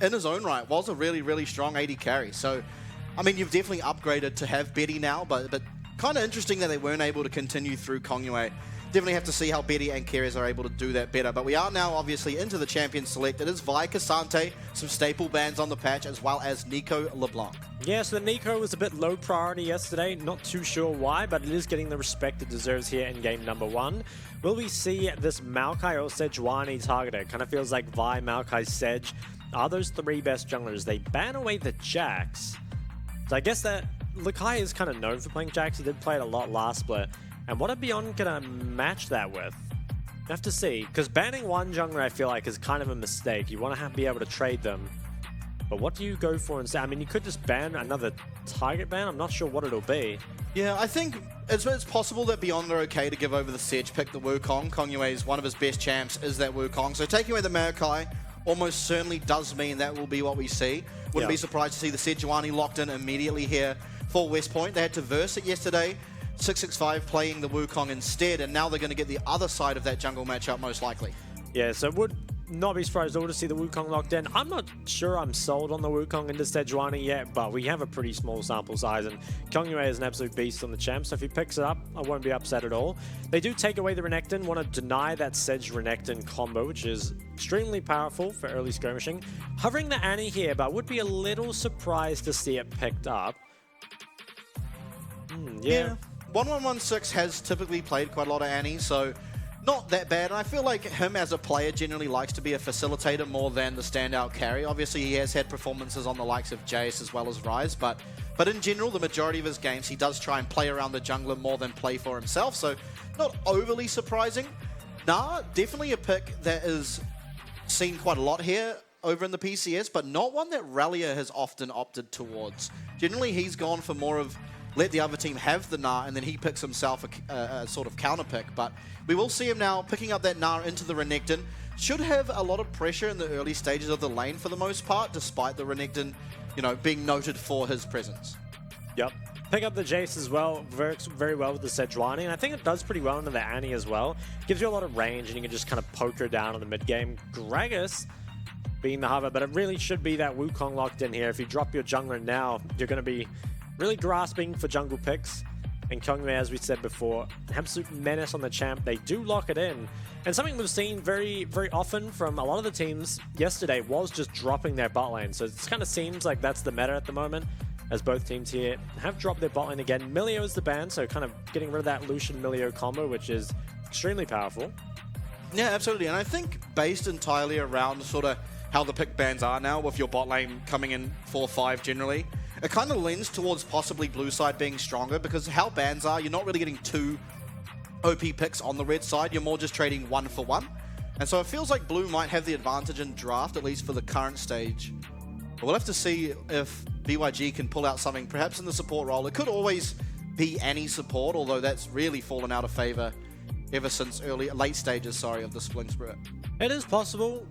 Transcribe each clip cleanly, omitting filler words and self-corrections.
in his own right, was a really, really strong AD carry. So, I mean, you've definitely upgraded to have Betty now, but kind of interesting that they weren't able to continue through Kongyue. Definitely have to see how Betty and Keres are able to do that better. But we are now obviously into the champion select. It is Vi Casante, some staple bans on the patch, as well as Nico LeBlanc. Yeah, so the Nico was a bit low priority yesterday. Not too sure why, but it is getting the respect it deserves here in game number 1. Will we see this Maokai or Sejuani targeted? Kind of feels like Vi, Maokai, Sej are those 3 best junglers. They ban away the Jax. So I guess that Lakai is kind of known for playing Jax. He did play it a lot last split. And what are Beyond going to match that with? You have to see. Because banning one jungler, I feel like, is kind of a mistake. You want to be able to trade them. But what do you go for instead? I mean, you could just ban another target ban. I'm not sure what it'll be. Yeah, I think it's possible that Beyond are okay to give over the Sedge, pick the Wukong. Kongyue is one of his best champs, is that Wukong. So taking away the Maokai almost certainly does mean that will be what we see. Wouldn't be surprised to see the Sejuani locked in immediately here for West Point. They had to verse it yesterday. 665 playing the Wukong instead, and now they're going to get the other side of that jungle matchup most likely. Yeah, so would not be surprised at all to see the Wukong locked in. I'm not sure I'm sold on the Wukong into Sejuani yet, but we have a pretty small sample size, and Kongyue is an absolute beast on the champ, so if he picks it up, I won't be upset at all. They do take away the Renekton, want to deny that Sedge-Renekton combo, which is extremely powerful for early skirmishing. Hovering the Annie here, but would be a little surprised to see it picked up. Yeah. 1116 has typically played quite a lot of Annie, so not that bad. And I feel like him as a player generally likes to be a facilitator more than the standout carry. Obviously, he has had performances on the likes of Jace as well as Ryze, but in general, the majority of his games, he does try and play around the jungler more than play for himself, so not overly surprising. Nah, definitely a pick that is seen quite a lot here over in the PCS, but not one that Relia has often opted towards. Generally, he's gone for more of let the other team have the Gnar, and then he picks himself a sort of counter pick. But we will see him now picking up that Gnar into the Renekton. Should have a lot of pressure in the early stages of the lane for the most part, despite the Renekton, you know, being noted for his presence. Yep. Pick up the Jace as well, works very well with the Sejuani, and I think it does pretty well into the Annie as well. Gives you a lot of range, and you can just kind of poke her down in the mid-game. Gragas being the hover, but it really should be that Wukong locked in here. If you drop your jungler now, you're going to be really grasping for jungle picks. And Kongyue, as we said before, an absolute menace on the champ. They do lock it in. And something we've seen very, very often from a lot of the teams yesterday was just dropping their bot lane. So it kind of seems like that's the meta at the moment, as both teams here have dropped their bot lane again. Milio is the ban, so kind of getting rid of that Lucian-Milio combo, which is extremely powerful. Yeah, absolutely. And I think based entirely around sort of how the pick bans are now, with your bot lane coming in 4-5 generally, it kind of leans towards possibly blue side being stronger, because how bans are, you're not really getting 2 OP picks on the red side, you're more just trading 1 for 1. And so it feels like blue might have the advantage in draft, at least for the current stage. But we'll have to see if BYG can pull out something, perhaps in the support role. It could always be any support, although that's really fallen out of favor ever since late stages, of the Spling Spirit. It is possible.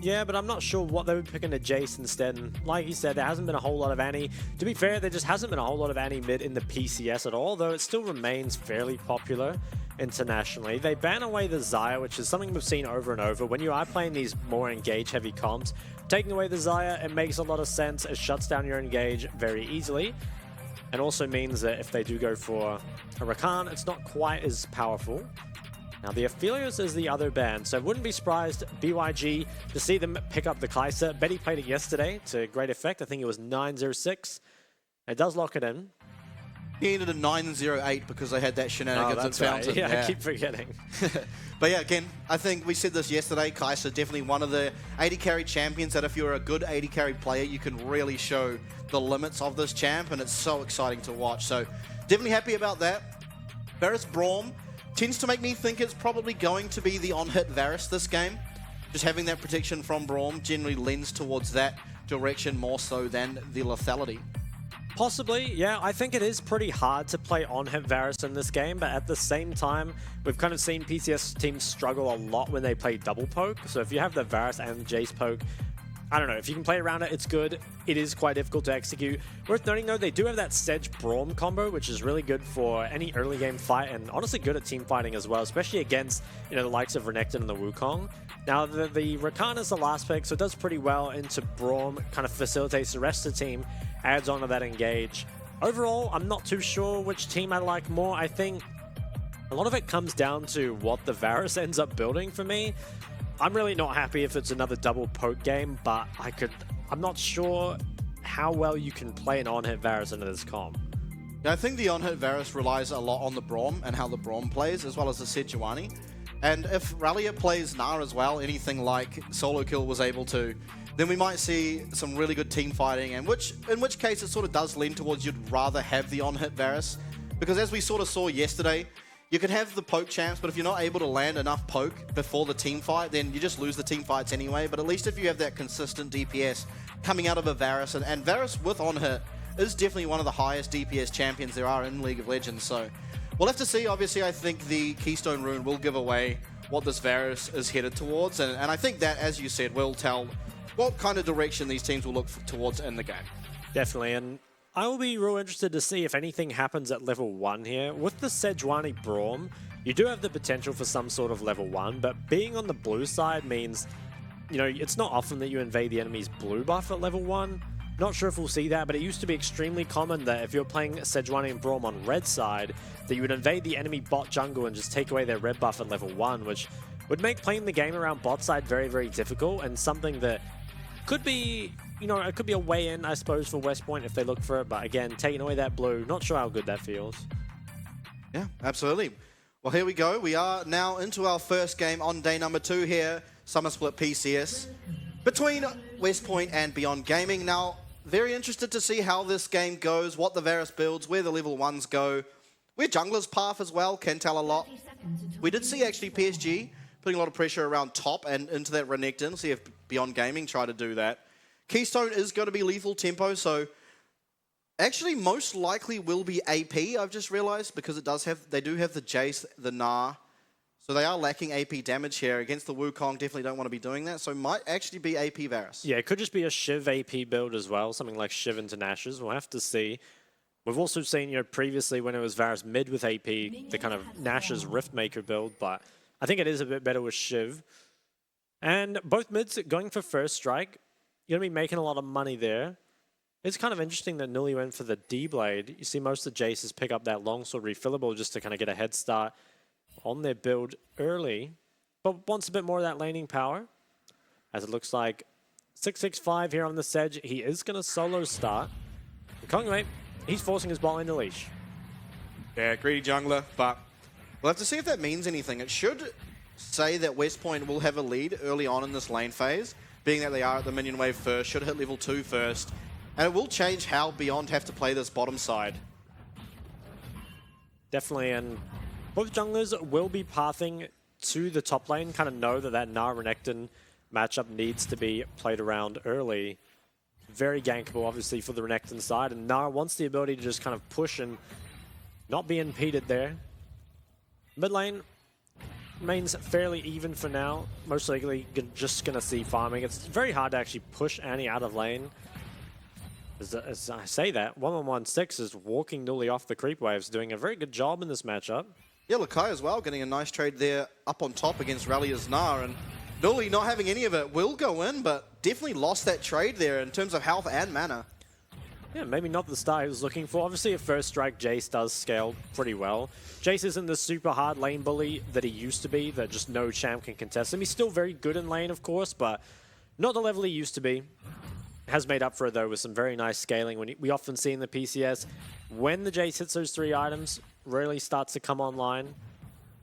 Yeah, but I'm not sure what they would pick into Jace instead. And like you said, there hasn't been a whole lot of Annie. To be fair, there just hasn't been a whole lot of Annie mid in the PCS at all, though it still remains fairly popular internationally. They ban away the Xayah, which is something we've seen over and over. When you are playing these more engage-heavy comps, taking away the Xayah, it makes a lot of sense. It shuts down your engage very easily. And also means that if they do go for a Rakan, it's not quite as powerful. Now, the Aphelios is the other ban, so wouldn't be surprised, BYG, to see them pick up the Kai'Sa. Betty played it yesterday to great effect. I think it was 9-0-6. It does lock it in. He ended a 9-0-8 because they had that shenanigans at Fountain. Right. Yeah, I keep forgetting. But yeah, again, I think we said this yesterday, Kai'Sa definitely one of the AD carry champions that if you're a good AD carry player, you can really show the limits of this champ, and it's so exciting to watch. So definitely happy about that. Varus Braum tends to make me think it's probably going to be the on-hit Varus this game. Just having that protection from Braum generally lends towards that direction more so than the lethality. Possibly, yeah. I think it is pretty hard to play on-hit Varus in this game, but at the same time, we've kind of seen PCS teams struggle a lot when they play double poke. So if you have the Varus and Jace poke, I don't know, if you can play around it, it's good. It is quite difficult to execute. Worth noting though, they do have that Sedge Braum combo, which is really good for any early game fight, and honestly good at team fighting as well, especially against, you know, the likes of Renekton and the Wukong. Now, the Rakan is the last pick, so it does pretty well into Braum, kind of facilitates the rest of the team, adds on to that engage. Overall, I'm not too sure which team I like more. I think a lot of it comes down to what the Varus ends up building for me. I'm really not happy if it's another double poke game, but I'm not sure how well you can play an on-hit Varus into this comp. Yeah, I think the on-hit Varus relies a lot on the Braum and how the Braum plays, as well as the Sejuani. And if Rallia plays Gnar as well, anything like Solo Kill was able to, then we might see some really good team fighting, and in which case it sort of does lean towards you'd rather have the on-hit Varus. Because as we sort of saw yesterday, you can have the poke champs, but if you're not able to land enough poke before the team fight, then you just lose the team fights anyway. But at least if you have that consistent DPS coming out of a Varus, and Varus with on-hit is definitely one of the highest DPS champions there are in League of Legends. So we'll have to see. Obviously, I think the Keystone Rune will give away what this Varus is headed towards. And I think that, as you said, will tell what kind of direction these teams will look towards in the game. Definitely, and I will be real interested to see if anything happens at level 1 here. With the Sejuani Braum, you do have the potential for some sort of level 1, but being on the blue side means, you know, it's not often that you invade the enemy's blue buff at level 1. Not sure if we'll see that, but it used to be extremely common that if you're playing Sejuani and Braum on red side, that you would invade the enemy bot jungle and just take away their red buff at level 1, which would make playing the game around bot side very, very difficult, and something that could be, you know, it could be a way in, I suppose, for West Point if they look for it. But again, taking away that blue, not sure how good that feels. Yeah, absolutely. Well, here we go. We are now into our first game on day number 2 here, Summer Split PCS, between West Point and Beyond Gaming. Now, very interested to see how this game goes, what the Varus builds, where the level 1s go, where Jungler's path as well can tell a lot. We did see actually PSG putting a lot of pressure around top and into that Renekton. See if Beyond Gaming try to do that. Keystone is going to be lethal tempo, so actually most likely will be AP, I've just realized, because they do have the Jace, the Gnar, so they are lacking AP damage here. Against the Wukong, definitely don't want to be doing that, so might actually be AP Varus. Yeah, it could just be a Shiv AP build as well, something like Shiv into Nash's. We'll have to see. We've also seen, you know, previously when it was Varus mid with AP, the kind of Nash's Riftmaker build, but I think it is a bit better with Shiv. And both mids going for first strike. You're going to be making a lot of money there. It's kind of interesting that Nully went for the D-Blade. You see most of the Jaces pick up that longsword refillable just to kind of get a head start on their build early. But wants a bit more of that laning power. As it looks like 665 here on the Sedge. He is going to solo start. And Kongwei, he's forcing his bot lane to leash. Yeah, greedy jungler, but we'll have to see if that means anything. It should say that West Point will have a lead early on in this lane phase, being that they are at the minion wave first, should hit level 2 first, and it will change how Beyond have to play this bottom side. Definitely, and both junglers will be pathing to the top lane, kind of know that that Gnar Renekton matchup needs to be played around early. Very gankable, obviously, for the Renekton side, and Gnar wants the ability to just kind of push and not be impeded there. Mid lane remains fairly even for now. Most likely just going to see farming. It's very hard to actually push Annie out of lane. As I say that, 1116 is walking Nully off the creep waves, doing a very good job in this matchup. Yeah, Lakai as well, getting a nice trade there up on top against Rallia's Gnar, and Nully not having any of it will go in, but definitely lost that trade there in terms of health and mana. Yeah, maybe not the start he was looking for. Obviously, a first strike Jace does scale pretty well. Jace isn't the super hard lane bully that he used to be, that just no champ can contest him. He's still very good in lane, of course, but not the level he used to be. Has made up for it, though, with some very nice scaling. We often see in the PCS, when the Jace hits those 3 items, really starts to come online,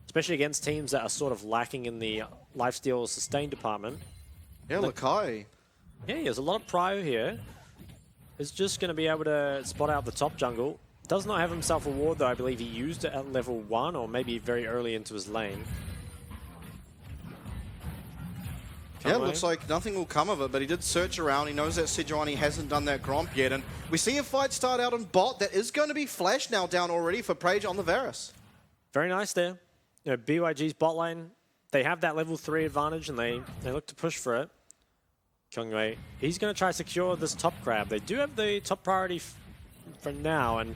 especially against teams that are sort of lacking in the lifesteal or sustain department. Yeah, Lakai. Yeah, he has a lot of prio here. Is just going to be able to spot out the top jungle. Does not have himself a ward, though. I believe he used it at level 1 or maybe very early into his lane. Yeah, it looks like nothing will come of it, but he did search around. He knows that Sejuani hasn't done that Gromp yet, and we see a fight start out on bot. That is going to be flash now down already for Prage on the Varus. Very nice there. You know, BYG's bot lane, they have that level 3 advantage, and they look to push for it. Kyunghwa, he's going to try to secure this top grab. They do have the top priority for now, and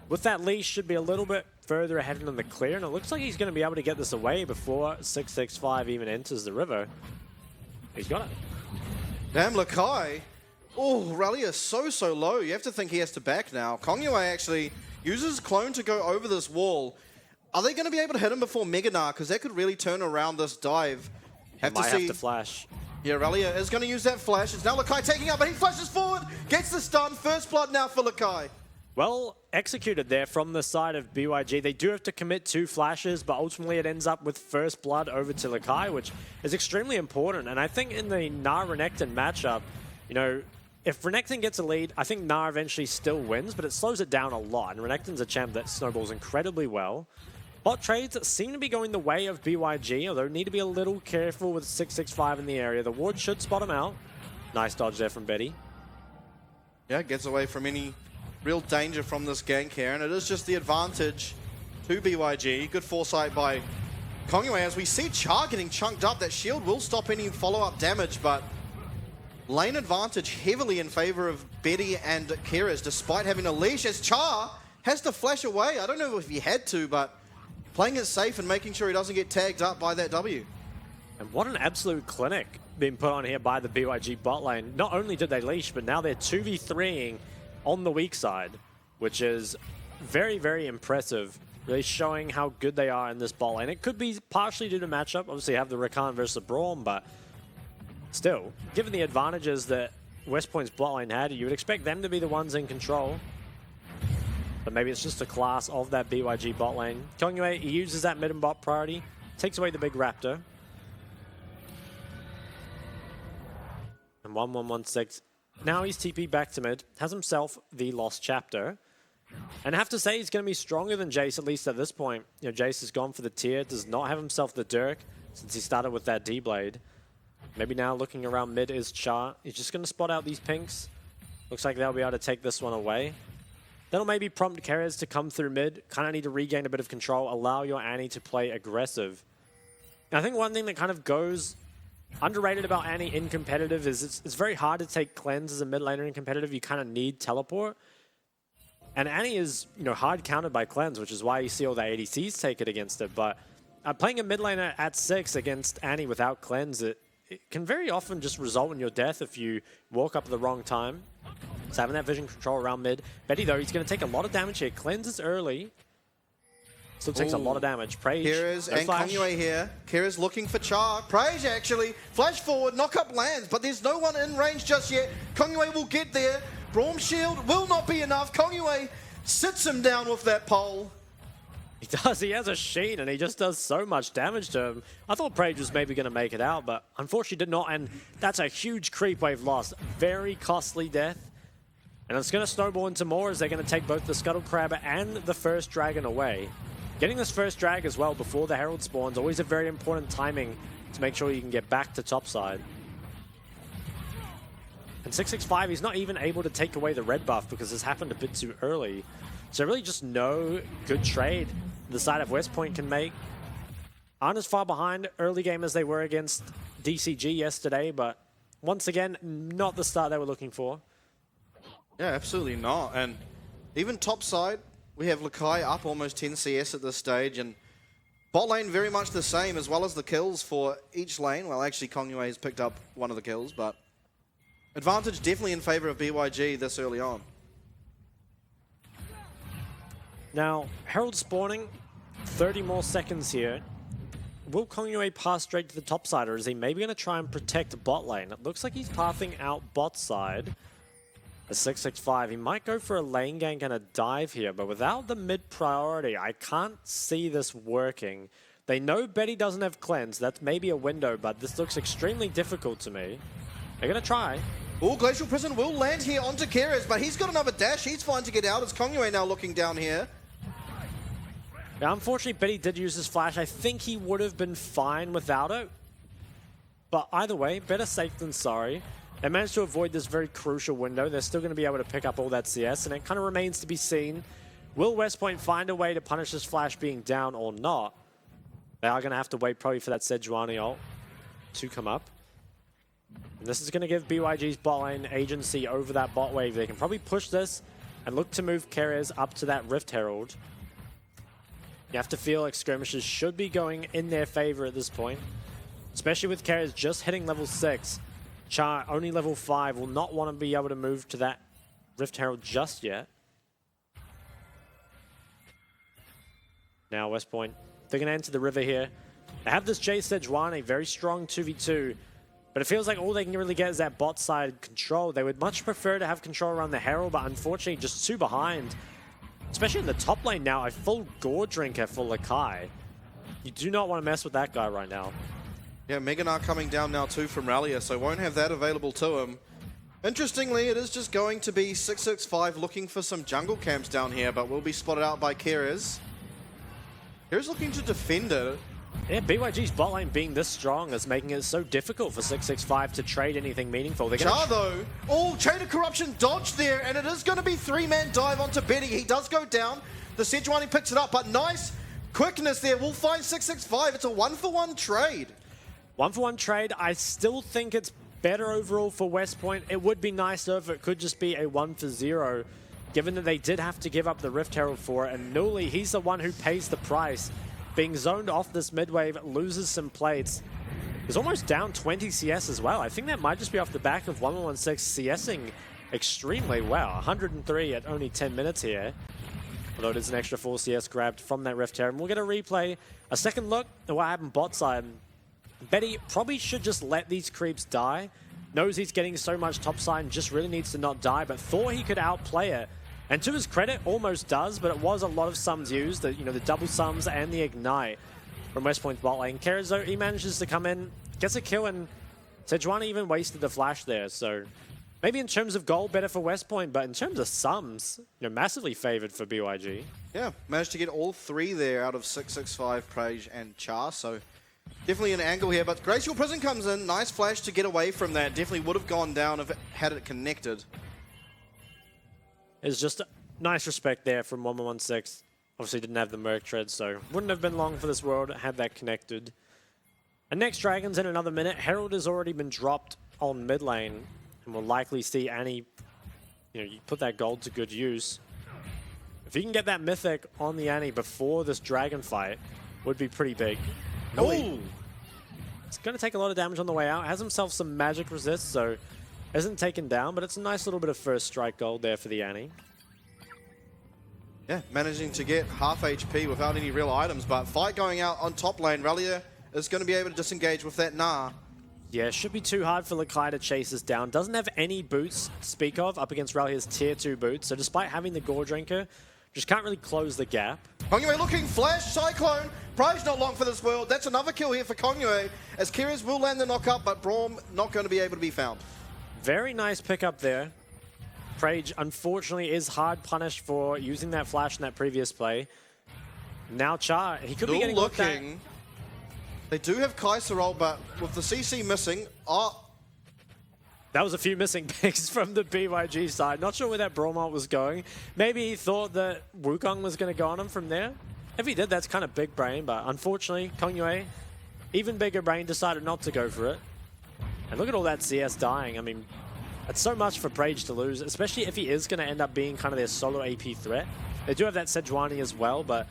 with that leash should be a little bit further ahead in the clear, and it looks like he's going to be able to get this away before 665 even enters the river. He's got it. Damn, Lakai. Oh, rally is so low. You have to think he has to back now. Kyunghwa actually uses clone to go over this wall. Are they going to be able to hit him before Meganar? Because that could really turn around this dive. Have to flash. Yeah, Ralia is going to use that flash. It's now Lakai taking up, but he flashes forward, gets the stun. First blood now for Lakai. Well executed there from the side of BYG. They do have to commit 2 flashes, but ultimately it ends up with first blood over to Lakai, which is extremely important. And I think in the Gnar-Renekton matchup, you know, if Renekton gets a lead, I think Gnar eventually still wins, but it slows it down a lot. And Renekton's a champ that snowballs incredibly well. Bot trades seem to be going the way of BYG, although need to be a little careful with 665 in the area. The ward should spot him out. Nice dodge there from Betty. Yeah, gets away from any real danger from this gank here, and it is just the advantage to BYG. Good foresight by Kyunghwa as we see Char getting chunked up. That shield will stop any follow-up damage, but lane advantage heavily in favor of Betty and Kiraz, despite having a leash, as Char has to flash away. I don't know if he had to, but playing it safe and making sure he doesn't get tagged up by that W. And what an absolute clinic being put on here by the BYG bot lane. Not only did they leash, but now they're 2v3ing on the weak side, which is very impressive. Really showing how good they are in this bot lane. It could be partially due to matchup. Obviously, you have the Rakan versus the Braum, but still, given the advantages that West Point's bot lane had, you would expect them to be the ones in control. But maybe it's just a class of that BYG bot lane. Kyunghwa, he uses that mid and bot priority, takes away the big Raptor. And 1116. Now he's TP back to mid, has himself the Lost Chapter. And I have to say, he's going to be stronger than Jace, at least at this point. You know, Jace has gone for the tier, does not have himself the Dirk since he started with that D-Blade. Maybe now looking around mid is Char. He's just going to spot out these pinks. Looks like they'll be able to take this one away. That'll maybe prompt Kerez to come through mid. Kind of need to regain a bit of control, allow your Annie to play aggressive. And I think one thing that kind of goes underrated about Annie in competitive is it's very hard to take cleanse as a mid laner in competitive. You kind of need teleport. And Annie is, you know, hard countered by cleanse, which is why you see all the ADCs take it against it. But playing a mid laner at 6 against Annie without cleanse, it can very often just result in your death if you walk up at the wrong time. So having that vision control around mid. Betty, though, he's going to take a lot of damage here. Cleanses early. Still takes a lot of damage. Prage, Kiraz no and flash. Kyunghwa here. Kiraz looking for Char. Prage actually flash forward, knock up lands, but there's no one in range just yet. Kyunghwa will get there. Braum shield will not be enough. Kyunghwa sits him down with that pole. He does. He has a sheet, and he just does so much damage to him. I thought Prage was maybe going to make it out, but unfortunately did not, and that's a huge creep wave loss. Very costly death. And it's going to snowball into more as they're going to take both the Scuttle Crab and the first dragon away. Getting this first drag as well before the Herald spawns, always a very important timing to make sure you can get back to topside. And 665, he's not even able to take away the red buff because this happened a bit too early. So really just no good trade the side of West Point can make. Aren't as far behind early game as they were against DCG yesterday, but once again, not the start they were looking for. Yeah, absolutely not. And even top side, we have Lakai up almost 10 CS at this stage, and bot lane very much the same, as well as the kills for each lane. Well, actually, Kyunghwa has picked up one of the kills, but advantage definitely in favor of BYG this early on. Now, Herald spawning, 30 more seconds here. Will Kyunghwa pass straight to the top side, or is he maybe going to try and protect bot lane? It looks like he's pathing out bot side. A 665, he might go for a lane gank and a dive here, but without the mid priority, I can't see this working. They know Betty doesn't have cleanse, that's maybe a window, but this looks extremely difficult to me. They're going to try. Oh, Glacial Prison will land here onto Kiraz, but he's got another dash. He's fine to get out. It's Kyunghwa now looking down here. Now, unfortunately, Betty did use his flash. I think he would have been fine without it. But either way, better safe than sorry. They managed to avoid this very crucial window. They're still going to be able to pick up all that CS, and it kind of remains to be seen. Will West Point find a way to punish this flash being down or not? They are going to have to wait probably for that Sejuani ult to come up. And this is going to give BYG's bot lane agency over that bot wave. They can probably push this and look to move carriers up to that Rift Herald. You have to feel like skirmishes should be going in their favor at this point, especially with carriers just hitting level 6. Char, only level 5, will not want to be able to move to that Rift Herald just yet. Now West Point, they're going to enter the river here. They have this Jay Sejuani, very strong 2v2, but it feels like all they can really get is that bot side control. They would much prefer to have control around the Herald, but unfortunately just too behind. Especially in the top lane now, a full Gore Drinker for Lakai. You do not want to mess with that guy right now. Yeah, Meganar coming down now too from Rallia, so won't have that available to him. Interestingly, it is just going to be 665 looking for some jungle camps down here, but will be spotted out by Keres. Keres looking to defend it. Yeah, BYG's bot lane being this strong is making it so difficult for 665 to trade anything meaningful. Char though, Chain of Corruption dodged there, and it is going to be 3-man dive onto Betty. He does go down. The Sejuani picks it up, but nice quickness there. We'll find 665. It's a 1-for-1 trade. 1-for-1 trade. I still think it's better overall for West Point. It would be nicer if it could just be a 1-for-0, given that they did have to give up the Rift Herald for it. And Newly, he's the one who pays the price. Being zoned off this mid-wave, loses some plates. He's almost down 20 CS as well. I think that might just be off the back of 1116 CSing extremely well. 103 at only 10 minutes here. Although it is an extra 4 CS grabbed from that Rift Herald. And we'll get a replay, a second look at what happened bot side. Betty probably should just let these creeps die. Knows he's getting so much top side and just really needs to not die, but thought he could outplay it. And to his credit, almost does, but it was a lot of sums used, the double sums and the ignite from West Point's bot lane. Keres, though, he manages to come in, gets a kill, and Sejuani even wasted the flash there. So maybe in terms of gold, better for West Point, but in terms of sums, massively favored for BYG. Yeah, managed to get all 3 there out of 665, Prage, and Char, so definitely an angle here. But Glacial Prison comes in, nice flash to get away from that. Definitely would have gone down if it had it connected. It's just nice respect there from 1116. Obviously didn't have the Merc Tread, so wouldn't have been long for this world had that connected. And next Dragons in another minute. Herald has already been dropped on mid lane, and we'll likely see Annie, you put that gold to good use. If you can get that Mythic on the Annie before this Dragon fight, would be pretty big. Oh! It's going to take a lot of damage on the way out. Has himself some magic resist, so isn't taken down, but it's a nice little bit of first strike gold there for the Annie. Yeah, managing to get half HP without any real items, but fight going out on top lane. Rallia is going to be able to disengage with that Gnar. Yeah, it should be too hard for Lakai to chase this down. Doesn't have any boots to speak of up against Rallia's tier 2 boots, so despite having the Gore Drinker, just can't really close the gap. Kongyue looking, flash, Cyclone. Prize not long for this world. That's another kill here for Kongyue, as Keres will land the knock-up, but Braum not going to be able to be found. Very nice pickup there. Prage, unfortunately, is hard punished for using that flash in that previous play. Now Char, he could be getting looking. They do have Kaiserol, but with the CC missing, that was a few missing picks from the BYG side. Not sure where that Braum ult was going. Maybe he thought that Wukong was going to go on him from there. If he did, that's kind of big brain, but unfortunately, Kongyue, even bigger brain, decided not to go for it. And look at all that CS dying. I mean, it's so much for Prage to lose, especially if he is going to end up being kind of their solo AP threat. They do have that Sejuani as well, but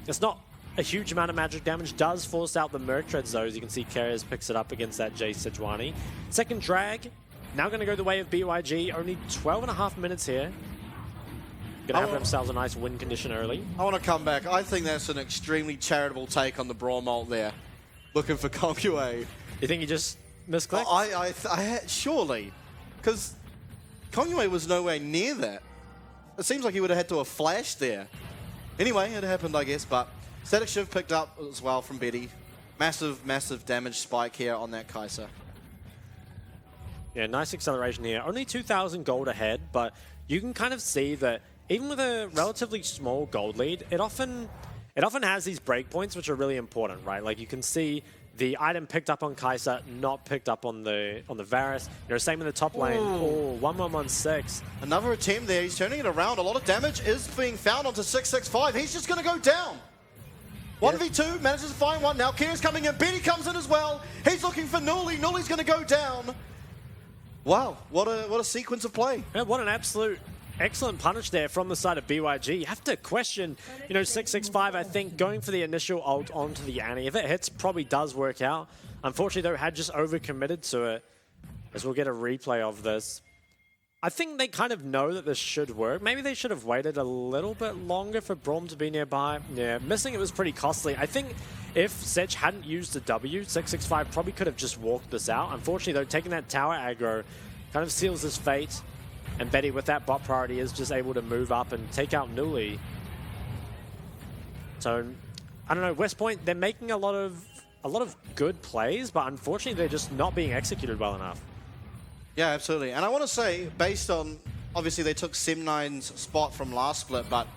it's not a huge amount of magic damage. Does force out the Merc Treads, though, as you can see Keres picks it up against that Jay Sejuani. Second drag, now going to go the way of BYG. Only 12.5 minutes here. Going to have themselves a nice win condition early. I want to come back. I think that's an extremely charitable take on the Braum ult there. Looking for Kongyue. You think he just misclicked? Surely. Because Kongyue was nowhere near that. It seems like he would have had to have flashed there. Anyway, it happened, I guess, but Static Shiv picked up as well from Betty. Massive, massive damage spike here on that Kaiser. Yeah, nice acceleration here. Only 2,000 gold ahead, but you can kind of see that even with a relatively small gold lead, it often has these breakpoints which are really important, right? Like you can see the item picked up on Kaiser, not picked up on the Varus. Same in the top lane. Oh, 1116. Another attempt there. He's turning it around. A lot of damage is being found onto 665. He's just going to go down. 1v2, manages to find one. Now Kira's coming in. Betty comes in as well. He's looking for Nuli. Nuli's going to go down. Wow, what a sequence of play. Yeah, what an absolute excellent punish there from the side of BYG. You have to question, 665, I think, going for the initial ult onto the Annie. If it hits, probably does work out. Unfortunately, though, had just overcommitted to it, as we'll get a replay of this. I think they kind of know that this should work. Maybe they should have waited a little bit longer for Braum to be nearby. Yeah, missing it was pretty costly. I think if Sedge hadn't used the W, 665 probably could have just walked this out. Unfortunately, though, taking that tower aggro kind of seals his fate. And Betty, with that bot priority, is just able to move up and take out Nuli. So, I don't know, West Point, they're making a lot of good plays, but unfortunately, they're just not being executed well enough. Yeah, absolutely. And I want to say, based on, obviously, they took Sim9's spot from last split, but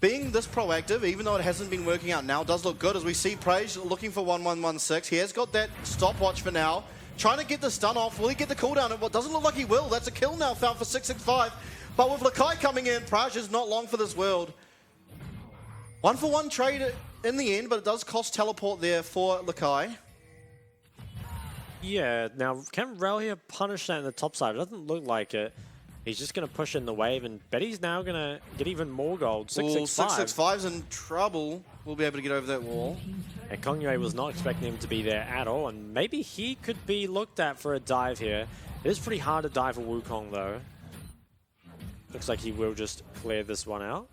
being this proactive, even though it hasn't been working out now, does look good. As we see Prage looking for 1116. He has got that stopwatch for now. Trying to get the stun off. Will he get the cooldown? It doesn't look like he will. That's a kill now found for 665. But with Lakai coming in, Praj is not long for this world. 1-for-1 trade in the end, but it does cost teleport there for Lakai. Yeah, now can Relia punish that in the top side? It doesn't look like it. He's just going to push in the wave, and Betty's now going to get even more gold. 665. 665's in trouble. We'll be able to get over that wall. And Kongyue was not expecting him to be there at all, and maybe he could be looked at for a dive here. It is pretty hard to dive for Wukong, though. Looks like he will just clear this one out.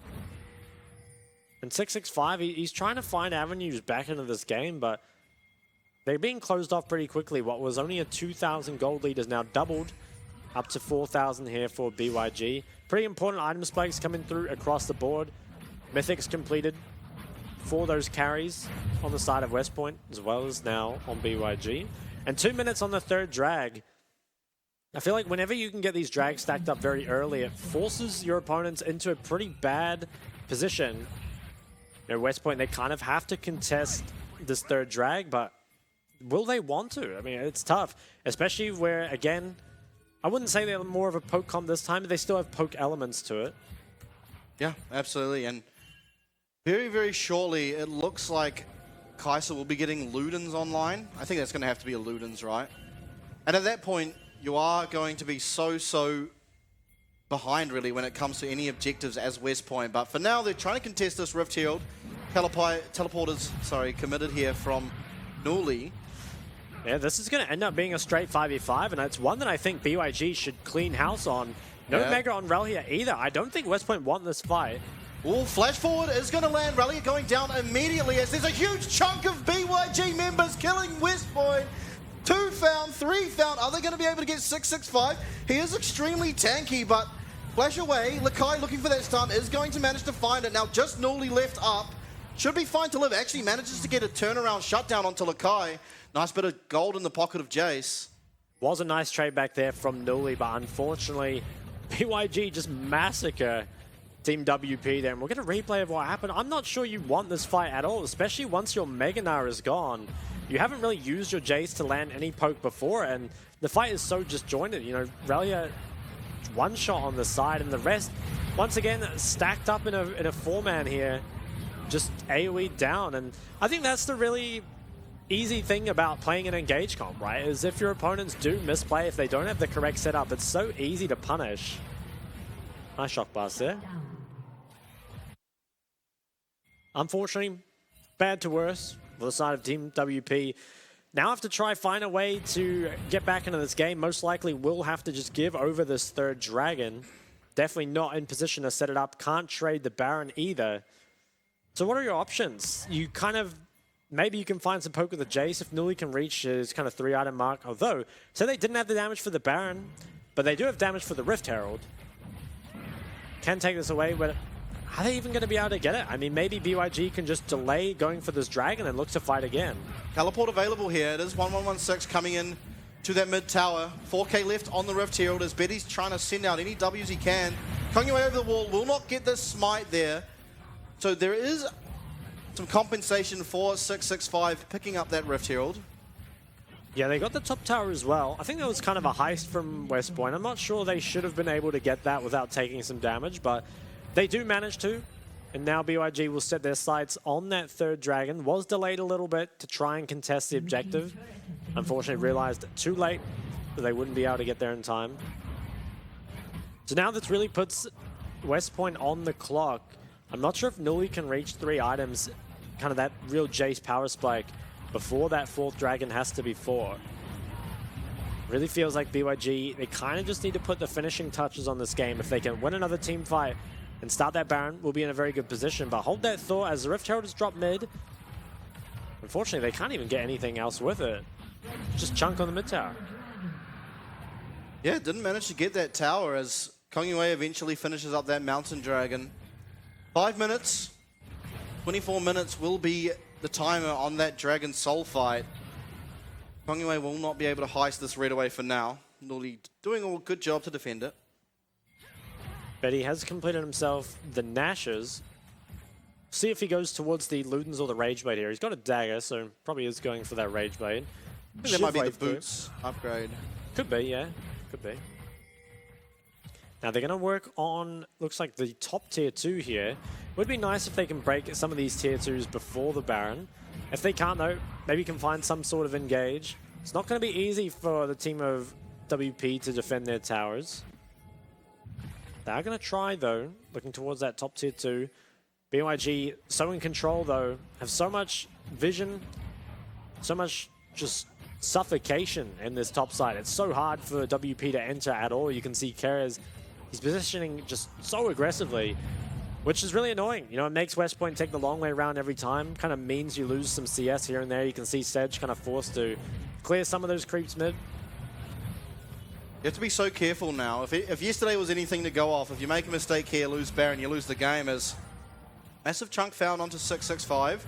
And 665, he's trying to find avenues back into this game, but they're being closed off pretty quickly. What was only a 2,000 gold lead is now doubled up to 4,000 here for BYG. Pretty important item spikes coming through across the board. Mythics completed for those carries on the side of West Point, as well as now on BYG. And 2 minutes on the third drag. I feel like whenever you can get these drags stacked up very early, it forces your opponents into a pretty bad position. West Point, they kind of have to contest this third drag, but will they want to? I mean, it's tough, especially where, again, I wouldn't say they're more of a poke comp this time, but they still have poke elements to it. Yeah, absolutely. And very, very shortly, it looks like Kaiser will be getting Ludens online. I think that's going to have to be a Ludens, right? And at that point, you are going to be so behind, really, when it comes to any objectives as West Point. But for now, they're trying to contest this Rift Herald. Teleporters, committed here from Nuli. Yeah, this is going to end up being a straight 5v5, and it's one that I think BYG should clean house on. No Mega on Rel here either. I don't think West Point want this fight. Oh, flash forward is going to land. Rally going down immediately as there's a huge chunk of BYG members killing West Point. 2 found, 3 found. Are they going to be able to get 665? He is extremely tanky, but flash away. Lakai looking for that stun is going to manage to find it. Now just Nuli left up. Should be fine to live. Actually manages to get a turnaround shutdown onto Lakai. Nice bit of gold in the pocket of Jace. Was a nice trade back there from Nuli, but unfortunately, BYG just massacre Team WP there. And we'll get a replay of what happened. I'm not sure you want this fight at all, especially once your Mega Gnar is gone. You haven't really used your Jace to land any poke before, and the fight is so disjointed. Relia one shot on the side, and the rest, once again, stacked up in a 4-man here. Just AoE down, and I think that's the really easy thing about playing an engage comp, right? Is if your opponents do misplay, if they don't have the correct setup, it's so easy to punish. Nice shock blast there. Unfortunately, bad to worse for the side of Team WP. Now have to try find a way to get back into this game. Most likely will have to just give over this third dragon. Definitely not in position to set it up. Can't trade the Baron either. So what are your options? You kind of, maybe you can find some poke with the Jace if Nuli can reach his kind of 3-item mark. Although, so they didn't have the damage for the Baron, but they do have damage for the Rift Herald. Can take this away, but are they even going to be able to get it? I mean, maybe BYG can just delay going for this dragon and look to fight again. Teleport available here. It is 1116 coming in to that mid tower. 4K left on the Rift Herald as Betty's trying to send out any Ws he can. Coming away over the wall, will not get this smite there. So there is some compensation for 665 picking up that Rift Herald. Yeah, they got the top tower as well. I think that was kind of a heist from West Point. I'm not sure they should have been able to get that without taking some damage, but they do manage to. And now BYG will set their sights on that third dragon. Was delayed a little bit to try and contest the objective. Unfortunately realized too late but they wouldn't be able to get there in time. So now this really puts West Point on the clock. I'm not sure if Nully can reach 3 items, kind of that real Jace power spike, before that 4th dragon has to be 4. Really feels like BYG, they kind of just need to put the finishing touches on this game. If they can win another team fight and start that Baron, we'll be in a very good position. But hold that thought as the Rift Herald has dropped mid. Unfortunately, they can't even get anything else with it. Just chunk on the mid tower. Yeah, didn't manage to get that tower as Kongyue eventually finishes up that Mountain Dragon. 5 minutes, 24 minutes will be the timer on that Dragon Soul fight. Kongyue will not be able to heist this red away for now. Nully doing a good job to defend it. But he has completed himself the Nashers. See if he goes towards the Ludens or the Rage Blade here. He's got a dagger, so probably is going for that Rage Blade. I think that might be the boots upgrade. Could be, yeah. Could be. Now they're going to work on, looks like the top tier 2 here. Would be nice if they can break some of these tier 2s before the Baron. If they can't though, maybe you can find some sort of engage. It's not going to be easy for the team of WP to defend their towers. They are going to try though, looking towards that top tier 2. BYG so in control though, have so much vision, so much just suffocation in this top side. It's so hard for WP to enter at all. You can see Kerez, he's positioning just so aggressively, which is really annoying. You know, it makes West Point take the long way around every time. Kind of means you lose some CS here and there. You can see Sedge kind of forced to clear some of those creeps mid. You have to be so careful now. If yesterday was anything to go off, if you make a mistake here, lose Baron, you lose the game. As massive chunk found onto 665.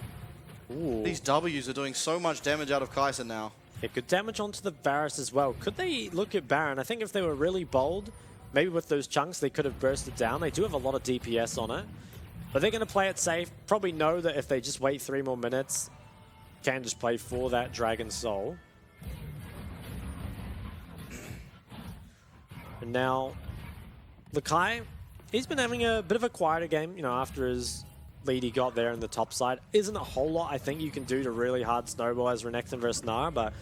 Ooh. These W's are doing so much damage out of Kai'Sa now. It could damage onto the Varus as well. Could they look at Baron? I think if they were really bold, maybe with those chunks, they could have bursted down. They do have a lot of DPS on it. But they're going to play it safe. Probably know that if they just wait 3 more minutes, can just play for that Dragon Soul. And now, Lakai, he's been having a bit of a quieter game, you know, after his lead he got there in the top side. Isn't a whole lot I think you can do to really hard snowball as Renekton versus Nara, but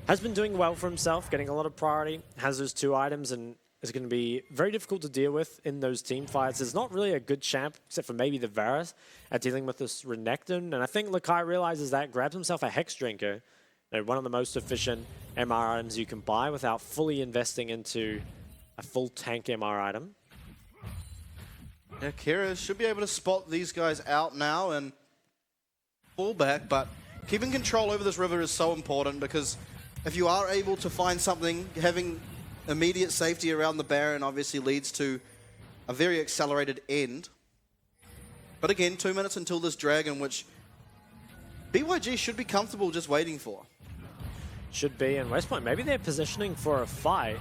has been doing well for himself, getting a lot of priority, has those 2 items, and is going to be very difficult to deal with in those team fights. There's not really a good champ, except for maybe the Varus, at dealing with this Renekton, and I think Lakai realizes that, grabs himself a Hex Drinker, you know, one of the most efficient MR items you can buy without fully investing into a full tank MR item. Yeah, Kira should be able to spot these guys out now and fall back, but keeping control over this river is so important because if you are able to find something, having immediate safety around the Baron obviously leads to a very accelerated end. But again, 2 minutes until this Dragon, which BYG should be comfortable just waiting for. Should be, and West Point, maybe they're positioning for a fight.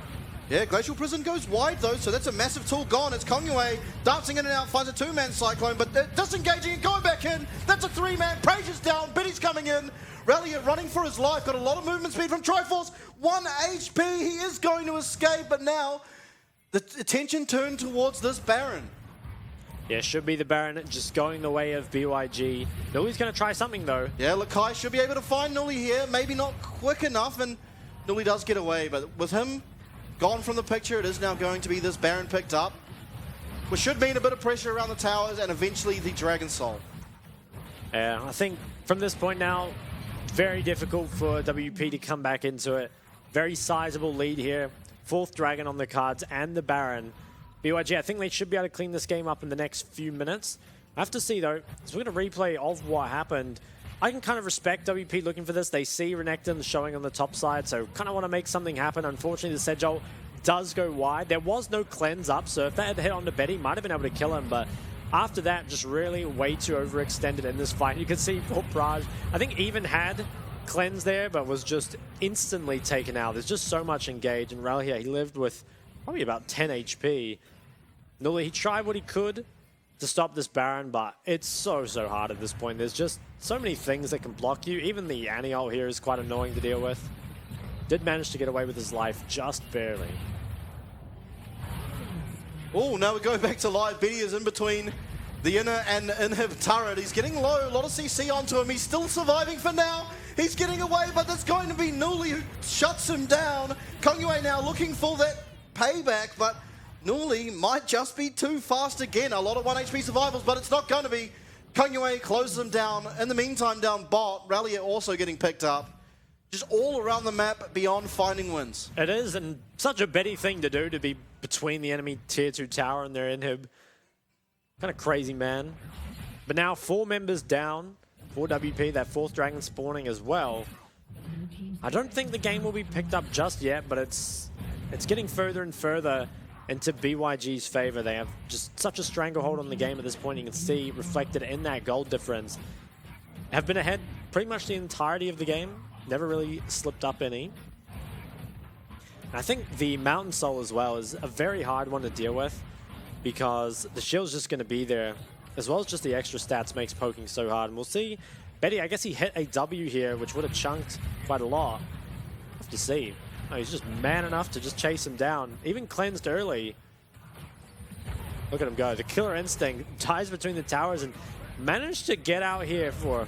Yeah, Glacial Prison goes wide though, so that's a massive tool gone. It's Kongyue dancing in and out, finds a 2-man Cyclone, but disengaging and going back in. That's a 3-man. Prager's down, Biddy's coming in. Ralliant running for his life, got a lot of movement speed from Triforce. 1 HP, he is going to escape, but now the attention turned towards this Baron. Yeah, should be the Baron just going the way of BYG. Nully's going to try something though. Yeah, Lakai should be able to find Nully here, maybe not quick enough, and Nully does get away, but with him gone from the picture, it is now going to be this Baron picked up, which should mean a bit of pressure around the towers and eventually the Dragon Soul. Yeah, I think from this point now, very difficult for WP to come back into it. Very sizable lead here. 4th Dragon on the cards and the Baron. BYG, I think they should be able to clean this game up in the next few minutes. I have to see though, so we're going to replay of what happened. I can kind of respect WP looking for this. They see Renekton showing on the top side, so kind of want to make something happen. Unfortunately, the Sedge ult does go wide. There was no cleanse up, so if that had hit onto Betty, might have been able to kill him, but after that, just really way too overextended in this fight. You can see for Praj, I think even had cleanse there, but was just instantly taken out. There's just so much engage, and Rel here, he lived with probably about 10 HP. Nully, he tried what he could to stop this Baron, but it's so hard at this point. There's just so many things that can block you. Even the Annie ult here is quite annoying to deal with. Did manage to get away with his life just barely. Oh, now we go back to live. Betty is in between the inner and inhib turret. He's getting low, a lot of CC onto him. He's still surviving for now. He's getting away, but there's going to be Nuli who shuts him down. Kongyue now looking for that payback, but Nuli might just be too fast again. A lot of 1 HP survivals, but it's not going to be. Kongyue closes him down. In the meantime, down bot, Rallier also getting picked up. Just all around the map beyond finding wins. It is, and such a Betty thing to do, to be between the enemy tier 2 tower and their inhib. Kind of crazy, man. But now 4 members down for WP, that 4th dragon spawning as well. I don't think the game will be picked up just yet, but it's getting further and further into BYG's favor. They have just such a stranglehold on the game at this point. You can see reflected in that gold difference. Have been ahead pretty much the entirety of the game. Never really slipped up any. And I think the Mountain Soul as well is a very hard one to deal with because the shield's just going to be there, as well as just the extra stats makes poking so hard. And we'll see. Betty, I guess he hit a W here, which would have chunked quite a lot. Have to see. Oh, he's just man enough to just chase him down. Even cleansed early. Look at him go. The killer instinct ties between the towers and managed to get out here for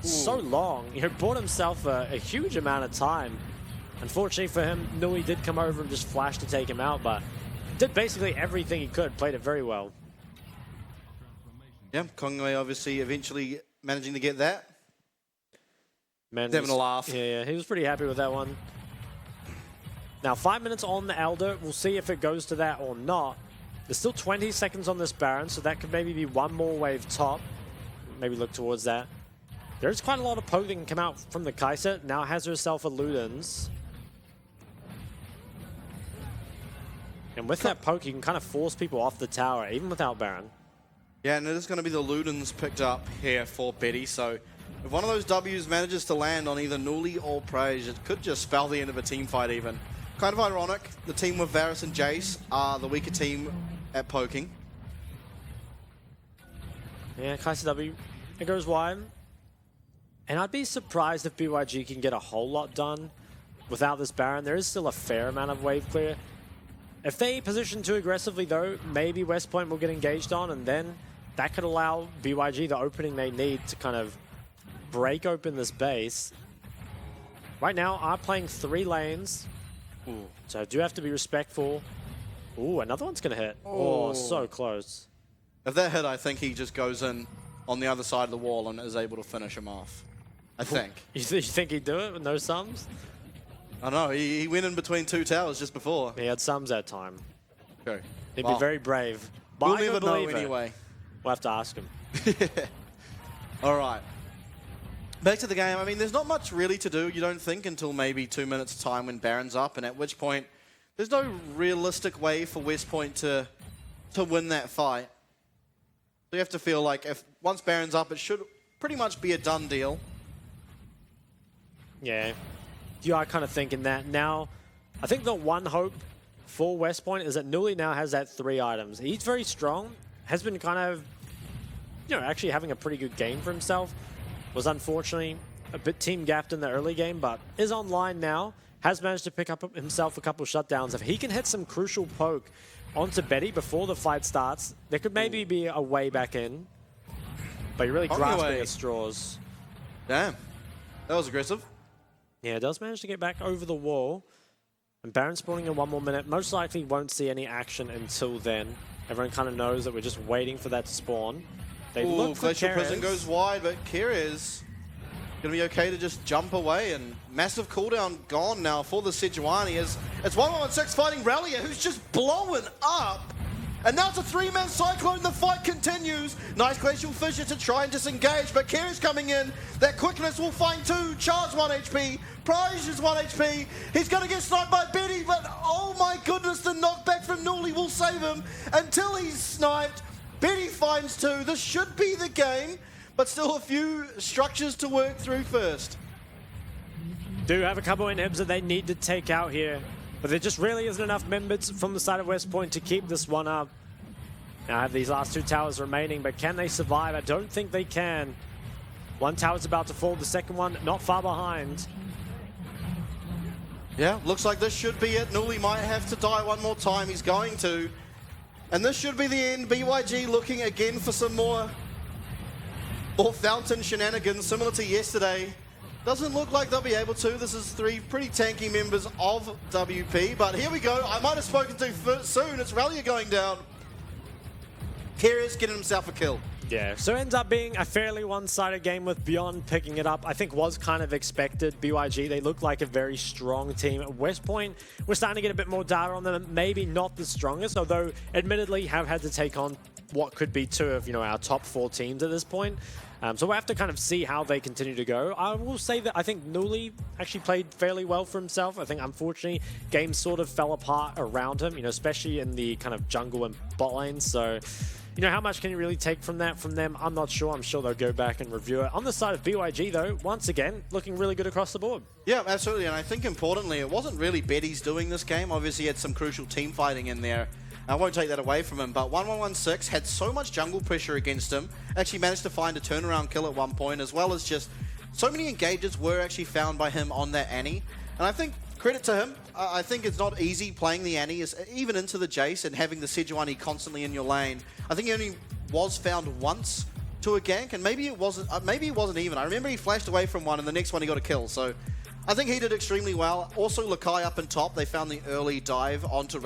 so long. He bought himself a huge amount of time. Unfortunately for him, Nui did come over and just flash to take him out, but did basically everything he could. Played it very well. Yeah, Kongyue obviously eventually managing to get that. Man, he's having a laugh. Yeah, he was pretty happy with that one. Now 5 minutes on the Elder. We'll see if it goes to that or not. There's still 20 seconds on this Baron, so that could maybe be one more wave top. Maybe look towards that. There's quite a lot of poke that can come out from the Kai'Sa. Now has herself a Ludens. And with that poke, you can kind of force people off the tower, even without Baron. Yeah, and it is going to be the Ludens picked up here for Betty. So if one of those Ws manages to land on either Nuli or Praise, it could just spell the end of a team fight even. Kind of ironic. The team with Varus and Jace are the weaker team at poking. Yeah, Kai'Sa W. It goes wide. And I'd be surprised if BYG can get a whole lot done without this Baron. There is still a fair amount of wave clear. If they position too aggressively, though, maybe West Point will get engaged on, and then that could allow BYG the opening they need to kind of break open this base. Right now, I'm playing 3 lanes, so I do have to be respectful. Ooh, another one's going to hit. Oh, so close. If that hit, I think he just goes in on the other side of the wall and is able to finish him off. I think. You think he'd do it with no sums? I know, he went in between 2 towers just before. He had sums that time. Okay. He'd be very brave. But We'll I never know believe it. anyway. We'll have to ask him. All right. Back to the game. I mean, there's not much really to do, you don't think, until maybe 2 minutes time when Baron's up, and at which point there's no realistic way for West Point to win that fight. So you have to feel like if once Baron's up, it should pretty much be a done deal. Yeah. You are kind of thinking that. Now, I think the one hope for West Point is that Nuli now has that 3 items. He's very strong, has been kind of, actually having a pretty good game for himself. Was unfortunately a bit team gapped in the early game, but is online now. Has managed to pick up himself a couple shutdowns. If he can hit some crucial poke onto Betty before the fight starts, there could maybe be a way back in. But you're really grasping at straws. Damn. That was aggressive. Yeah, it does manage to get back over the wall. And Baron spawning in 1 more minute. Most likely won't see any action until then. Everyone kind of knows that we're just waiting for that to spawn. They look for Glacial Kerez. Prison goes wide, but Kerez going to be okay to just jump away. And massive cooldown gone now for the Sejuani. It's 1-1-6 fighting Rallier, who's just blowing up. And now it's a 3-man Cyclone. The fight continues. Nice Glacial Fissure to try and disengage, but Kerez coming in. That quickness will find 2. Char's 1 HP. Prize is 1 HP. He's going to get sniped by Betty, but oh my goodness, the knockback from Nuli will save him until he's sniped. Betty finds 2. This should be the game, but still a few structures to work through first. Do have a couple inhibs that they need to take out here. But there just really isn't enough members from the side of West Point to keep this one up. Now I have these last 2 towers remaining, but can they survive? I don't think they can. One tower's about to fall, the second one not far behind. Yeah, looks like this should be it. Nuli might have to die one more time. He's going to. And this should be the end. BYG looking again for some more fountain shenanigans, similar to yesterday. Doesn't look like they'll be able to. This is 3 pretty tanky members of WP, but here we go. I might have spoken too soon. It's Relia going down. Here is getting himself a kill. Yeah, so it ends up being a fairly one-sided game with Beyond picking it up. I think was kind of expected. BYG, they look like a very strong team. At West Point, we're starting to get a bit more data on them. Maybe not the strongest, although admittedly have had to take on what could be 2 of our top 4 teams at this point. So we'll have to kind of see how they continue to go. I will say that I think Nuli actually played fairly well for himself. I think, unfortunately, games sort of fell apart around him, especially in the kind of jungle and bot lanes. So, how much can you really take from them? I'm not sure. I'm sure they'll go back and review it. On the side of BYG, though, once again, looking really good across the board. Yeah, absolutely. And I think, importantly, it wasn't really Betty's doing this game. Obviously, he had some crucial team fighting in there. I won't take that away from him, but 1116 had so much jungle pressure against him, actually managed to find a turnaround kill at one point, as well as just so many engages were actually found by him on that Annie. And I think, credit to him, I think it's not easy playing the Annie, even into the Jace and having the Sejuani constantly in your lane. I think he only was found once to a gank, and maybe it wasn't even. I remember he flashed away from one, and the next one he got a kill, so I think he did extremely well. Also, Lakai up in top, they found the early dive onto